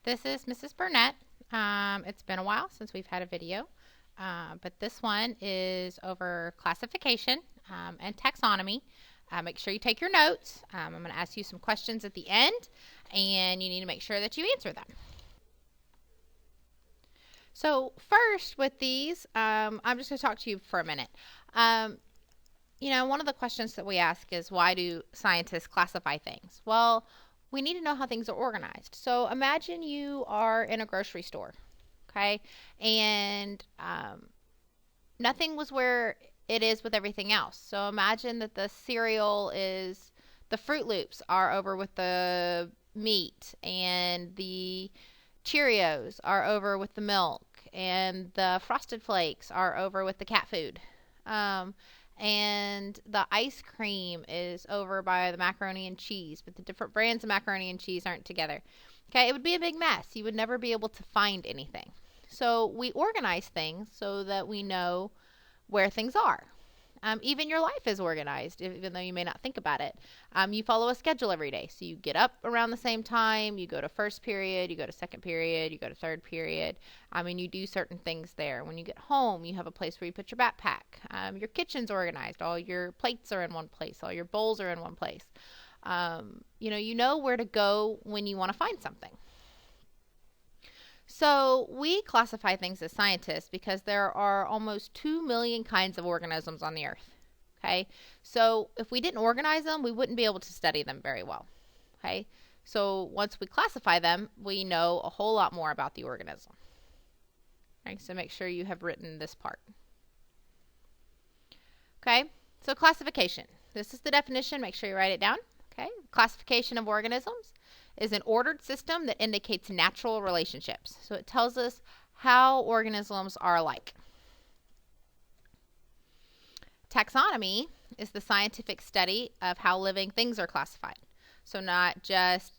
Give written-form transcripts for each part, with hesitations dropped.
This is Mrs. Burnett. It's been a while since we've had a video, but this one is over classification and taxonomy. Make sure you take your notes. I'm going to ask you some questions at the end, and you need to make sure that you answer them. So first with these, I'm just going to talk to you for a minute. One of the questions that we ask is, why do scientists classify things? Well, we need to know how things are organized. So imagine you are in a grocery store, okay? And nothing was where it is with everything else. So imagine that the Fruit Loops are over with the meat, and the Cheerios are over with the milk, and the Frosted Flakes are over with the cat food. And the ice cream is over by the macaroni and cheese, but the different brands of macaroni and cheese aren't together. Okay, it would be a big mess. You would never be able to find anything. So we organize things so that we know where things are. Even your life is organized, even though you may not think about it. You follow a schedule every day. So you get up around the same time, you go to first period, you go to second period, you go to third period. You do certain things there. When you get home, you have a place where you put your backpack. Your kitchen's organized. All your plates are in one place. All your bowls are in one place. You know where to go when you want to find something. So we classify things as scientists because there are almost 2 million kinds of organisms on the earth. Okay, so if we didn't organize them, we wouldn't be able to study them very well. Okay, so once we classify them, we know a whole lot more about the organism. Okay, so make sure you have written this part. Okay, so classification. This is the definition. Make sure you write it down. Okay, classification of organisms is an ordered system that indicates natural relationships. So it tells us how organisms are alike. Taxonomy is the scientific study of how living things are classified. So not just,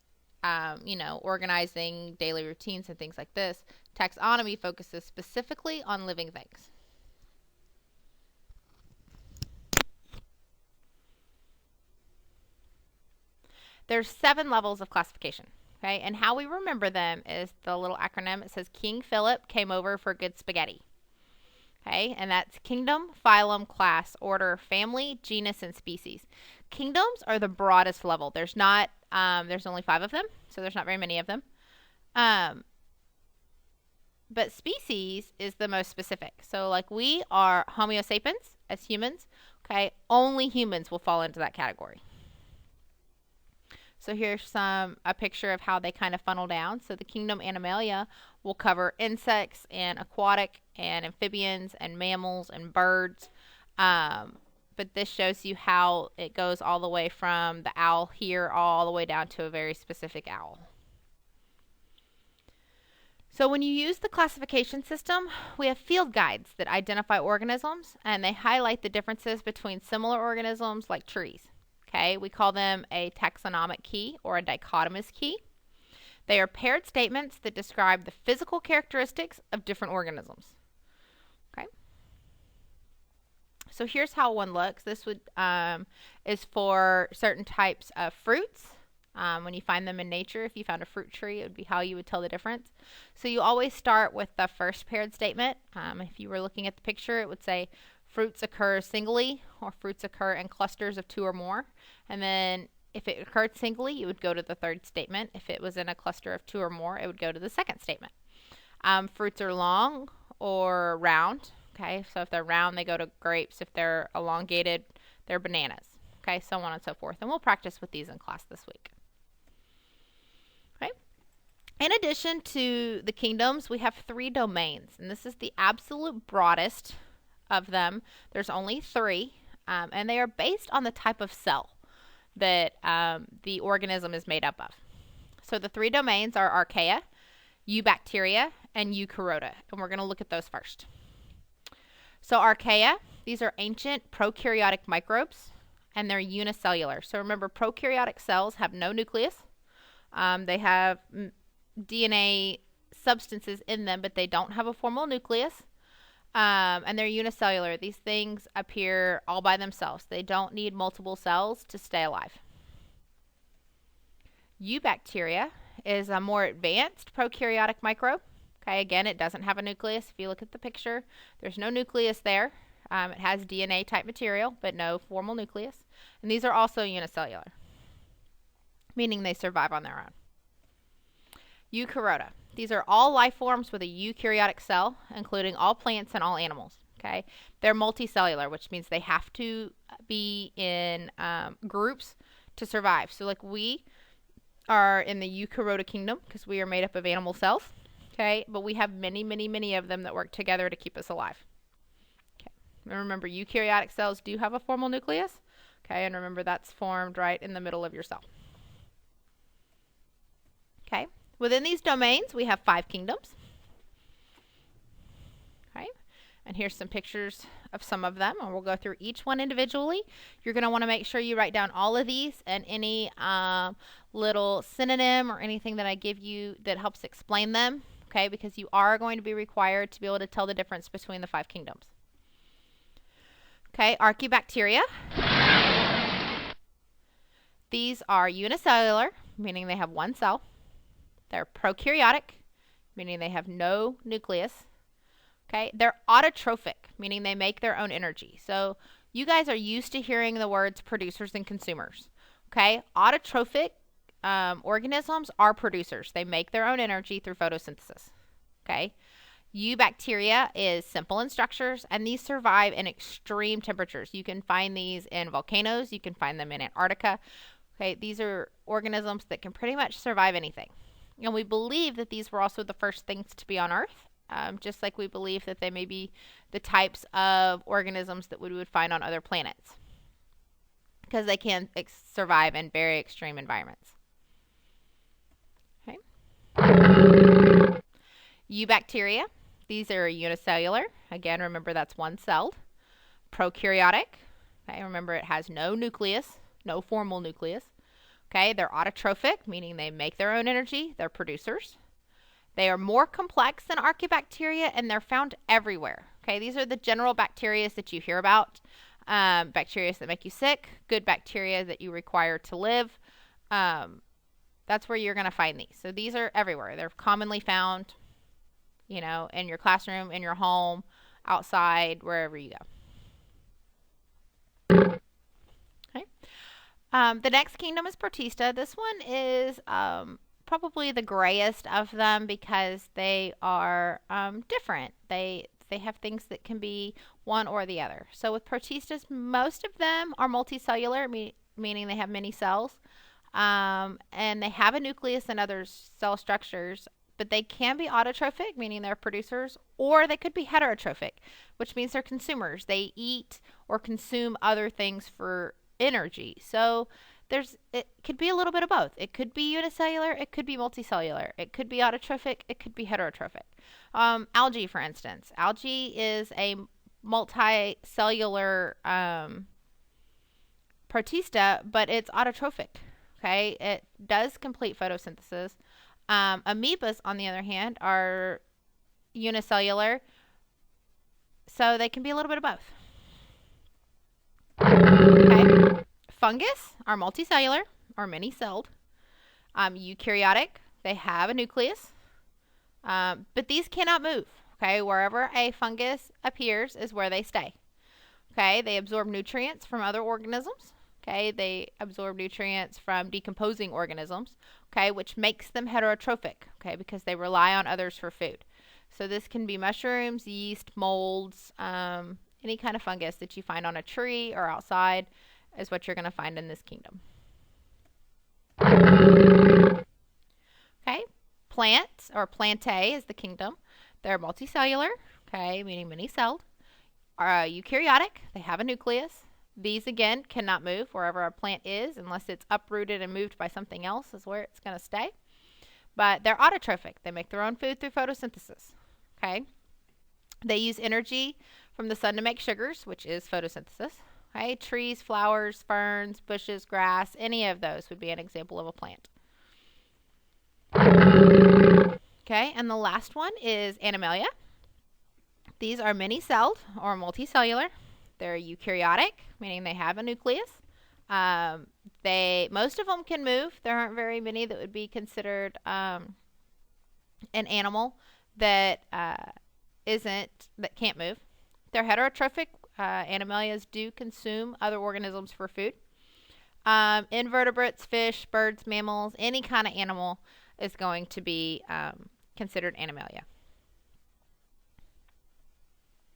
organizing daily routines and things like this. Taxonomy focuses specifically on living things. There's 7 levels of classification, okay? And how we remember them is the little acronym. It says King Philip came over for good spaghetti, okay? And that's kingdom, phylum, class, order, family, genus, and species. Kingdoms are the broadest level. There's only 5 of them, so there's not very many of them. But species is the most specific. So like we are Homo sapiens as humans, okay? Only humans will fall into that category. So here's a picture of how they kind of funnel down. So the kingdom Animalia will cover insects and aquatic and amphibians and mammals and birds. But this shows you how it goes all the way from the owl here all the way down to a very specific owl. So when you use the classification system, we have field guides that identify organisms, and they highlight the differences between similar organisms like trees. Okay, we call them a taxonomic key or a dichotomous key. They are paired statements that describe the physical characteristics of different organisms. Okay, so here's how one looks. This is for certain types of fruits. When you find them in nature, if you found a fruit tree, it would be how you would tell the difference. So you always start with the first paired statement. If you were looking at the picture, it would say fruits occur singly, or fruits occur in clusters of 2 or more. And then if it occurred singly, you would go to the third statement. If it was in a cluster of 2 or more, it would go to the second statement. Fruits are long or round. Okay, so if they're round, they go to grapes. If they're elongated, they're bananas. Okay, so on and so forth. And we'll practice with these in class this week. Okay. In addition to the kingdoms, we have 3 domains, and this is the absolute broadest of them. There's only 3, and they are based on the type of cell that the organism is made up of. So the 3 domains are archaea, eubacteria, and eukaryote, and we're going to look at those first. So archaea, these are ancient prokaryotic microbes, and they're unicellular. So remember, prokaryotic cells have no nucleus. They have DNA substances in them, but they don't have a formal nucleus. And they're unicellular. These things appear all by themselves. They don't need multiple cells to stay alive. Eubacteria is a more advanced prokaryotic microbe. Okay, again, it doesn't have a nucleus. If you look at the picture, there's no nucleus there. It has DNA type material, but no formal nucleus. And these are also unicellular, meaning they survive on their own. Eukaryote. These are all life forms with a eukaryotic cell, including all plants and all animals. Okay, they're multicellular, which means they have to be in groups to survive. So like we are in the eukaryotic kingdom because we are made up of animal cells. Okay, but we have many, many, many of them that work together to keep us alive. Okay, and remember, eukaryotic cells do have a formal nucleus. Okay, and remember that's formed right in the middle of your cell. Okay, within these domains, we have 5 kingdoms. Okay, and here's some pictures of some of them, and we'll go through each one individually. You're going to want to make sure you write down all of these and any little synonym or anything that I give you that helps explain them. Okay, because you are going to be required to be able to tell the difference between the 5 kingdoms. Okay, archaebacteria. These are unicellular, meaning they have one cell. They're prokaryotic, meaning they have no nucleus. Okay, they're autotrophic, meaning they make their own energy. So you guys are used to hearing the words producers and consumers. Okay, autotrophic organisms are producers. They make their own energy through photosynthesis. Okay, eubacteria is simple in structures, and these survive in extreme temperatures. You can find these in volcanoes. You can find them in Antarctica. Okay, these are organisms that can pretty much survive anything. And we believe that these were also the first things to be on Earth, just like we believe that they may be the types of organisms that we would find on other planets, because they can survive in very extreme environments. Okay. Eubacteria, these are unicellular. Again, remember that's one celled. Prokaryotic. Okay, remember it has no nucleus, no formal nucleus. Okay, they're autotrophic, meaning they make their own energy. They're producers. They are more complex than archaebacteria, and they're found everywhere. Okay, these are the general bacteria that you hear about. Bacteria that make you sick, good bacteria that you require to live. That's where you're going to find these. So these are everywhere. They're commonly found, you know, in your classroom, in your home, outside, wherever you go. Okay. The next kingdom is Protista. This one is probably the grayest of them because they are different. They have things that can be one or the other. So with Protistas, most of them are multicellular, meaning they have many cells. And they have a nucleus and other cell structures, but they can be autotrophic, meaning they're producers, or they could be heterotrophic, which means they're consumers. They eat or consume other things for energy. So it could be a little bit of both. It could be unicellular, it could be multicellular, it could be autotrophic, it could be heterotrophic. Algae, for instance. Algae is a multicellular protista, but it's autotrophic. Okay, it does complete photosynthesis. Amoebas, on the other hand, are unicellular, so they can be a little bit of both. Okay. Fungus are multicellular or many-celled. Eukaryotic, they have a nucleus, but these cannot move. Okay, wherever a fungus appears is where they stay. Okay, they absorb nutrients from other organisms. Okay, they absorb nutrients from decomposing organisms. Okay, which makes them heterotrophic. Okay, because they rely on others for food. So this can be mushrooms, yeast, molds, any kind of fungus that you find on a tree or outside is what you're going to find in this kingdom. Okay, plants or plantae is the kingdom. They're multicellular, okay, meaning many-celled. Eukaryotic, they have a nucleus. These, again, cannot move wherever a plant is unless it's uprooted and moved by something else is where it's going to stay. But they're autotrophic. They make their own food through photosynthesis, okay? They use energy from the sun to make sugars, which is photosynthesis. Okay? Trees, flowers, ferns, bushes, grass, any of those would be an example of a plant. Okay, and the last one is Animalia. These are many-celled or multicellular. They're eukaryotic, meaning they have a nucleus. Most of them can move. There aren't very many that would be considered an animal that that can't move. They're heterotrophic. Animalias do consume other organisms for food. Invertebrates, fish, birds, mammals, any kind of animal is going to be considered animalia.